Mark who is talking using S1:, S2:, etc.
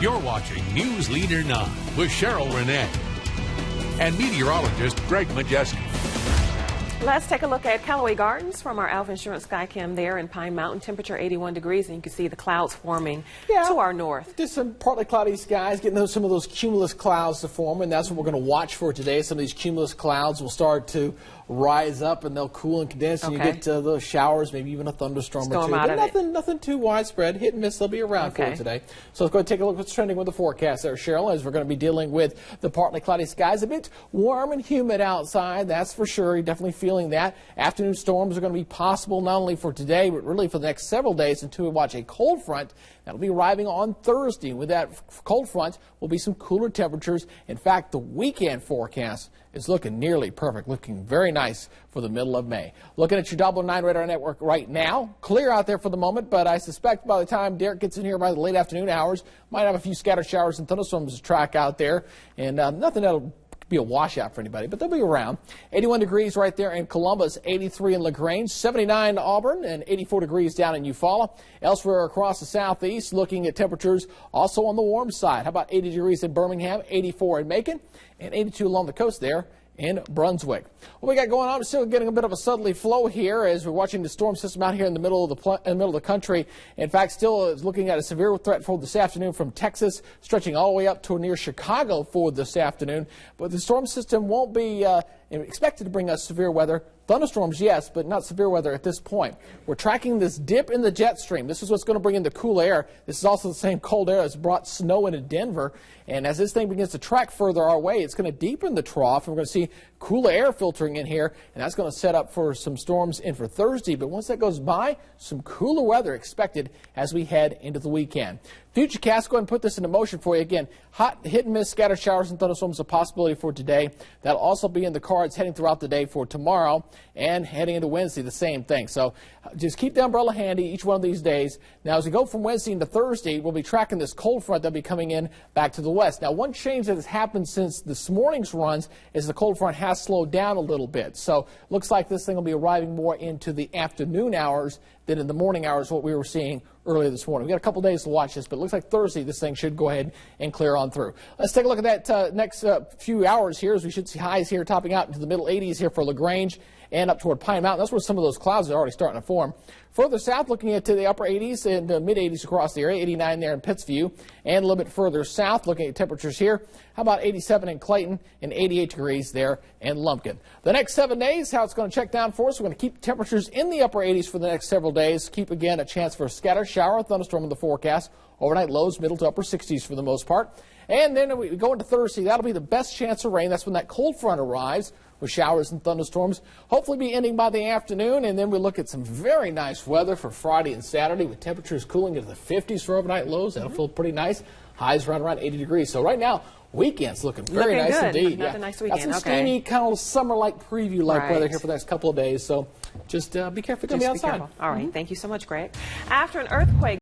S1: You're watching News Leader 9 with Cheryl Renee and meteorologist Greg Majewski.
S2: Let's take a look at Callaway Gardens from our Alpha Insurance Skycam there in Pine Mountain. Temperature 81 degrees, and you can see the clouds forming to our north.
S3: Just some partly cloudy skies, getting some of those cumulus clouds to form, and that's what we're going to watch for today. Some of these cumulus clouds will start to rise up, and they'll cool and condense, and you get those showers, maybe even a thunderstorm or two. But nothing too widespread. Hit and miss, they'll be around for you today. So let's go and take a look at what's trending with the forecast there, Cheryl, as we're going to be dealing with the partly cloudy skies. A bit warm and humid outside, that's for sure. You're definitely feeling that. Afternoon storms are going to be possible not only for today, but really for the next several days until we watch a cold front that'll be arriving on Thursday. With that cold front will be some cooler temperatures. In fact, the weekend forecast is looking nearly perfect, looking very nice for the middle of May. Looking at your Double 9 radar network right now, clear out there for the moment, but I suspect by the time Derek gets in here by the late afternoon hours, might have a few scattered showers and thunderstorms to track out there, and nothing that'll be a washout for anybody, but they'll be around. 81 degrees right there in Columbus, 83 in LaGrange, 79 in Auburn, and 84 degrees down in Eufaula. Elsewhere across the southeast, looking at temperatures also on the warm side. How about 80 degrees in Birmingham, 84 in Macon, and 82 along the coast there in Brunswick. What we got going on, we're still getting a bit of a southerly flow here as we're watching the storm system out here in the middle of the country. In fact, still is looking at a severe threat for this afternoon from Texas, stretching all the way up to near Chicago for this afternoon. But the storm system won't be expected to bring us severe weather. Thunderstorms, yes, but not severe weather at this point. We're tracking this dip in the jet stream. This is what's going to bring in the cool air. This is also the same cold air that's brought snow into Denver. And as this thing begins to track further our way, it's going to deepen the trough. And we're going to see cooler air filtering in here, and that's going to set up for some storms in for Thursday. But once that goes by, some cooler weather expected as we head into the weekend. Futurecast, go ahead and put this into motion for you. Again, hot hit and miss scattered showers and thunderstorms a possibility for today. That'll also be in the cards heading throughout the day for tomorrow and heading into Wednesday, the same thing. So just keep the umbrella handy each one of these days. Now, as we go from Wednesday into Thursday, we'll be tracking this cold front that'll be coming in back to the west. Now, one change that has happened since this morning's runs is the cold front has slowed down a little bit. So looks like this thing will be arriving more into the afternoon hours than in the morning hours, what we were seeing earlier this morning. We've got a couple days to watch this, but it looks like Thursday this thing should go ahead and clear on through. Let's take a look at that next few hours here, as we should see highs here topping out into the middle 80s here for LaGrange and up toward Pine Mountain. That's where some of those clouds are already starting to form. Further south, looking into the upper 80s and mid 80s across the area, 89 there in Pittsview, and a little bit further south, looking at temperatures here. How about 87 in Clayton and 88 degrees there in Lumpkin. The next 7 days, how it's going to check down for us. We're going to keep temperatures in the upper 80s for the next several days. Keep, again, a chance for a scattered shower, thunderstorm in the forecast. Overnight lows, middle to upper 60s for the most part. And then we go into Thursday. That'll be the best chance of rain. That's when that cold front arrives with showers and thunderstorms. Hopefully be ending by the afternoon. And then we look at some very nice weather for Friday and Saturday with temperatures cooling into the 50s for overnight lows. That'll feel pretty nice. Highs around 80 degrees. So right now, weekend's looking very nice indeed.
S2: Another nice weekend.
S3: Got some steamy, kind of summer-like preview-like weather here for the next couple of days. So just be careful to be outside.
S2: All right. Thank you so much, Greg. After an earthquake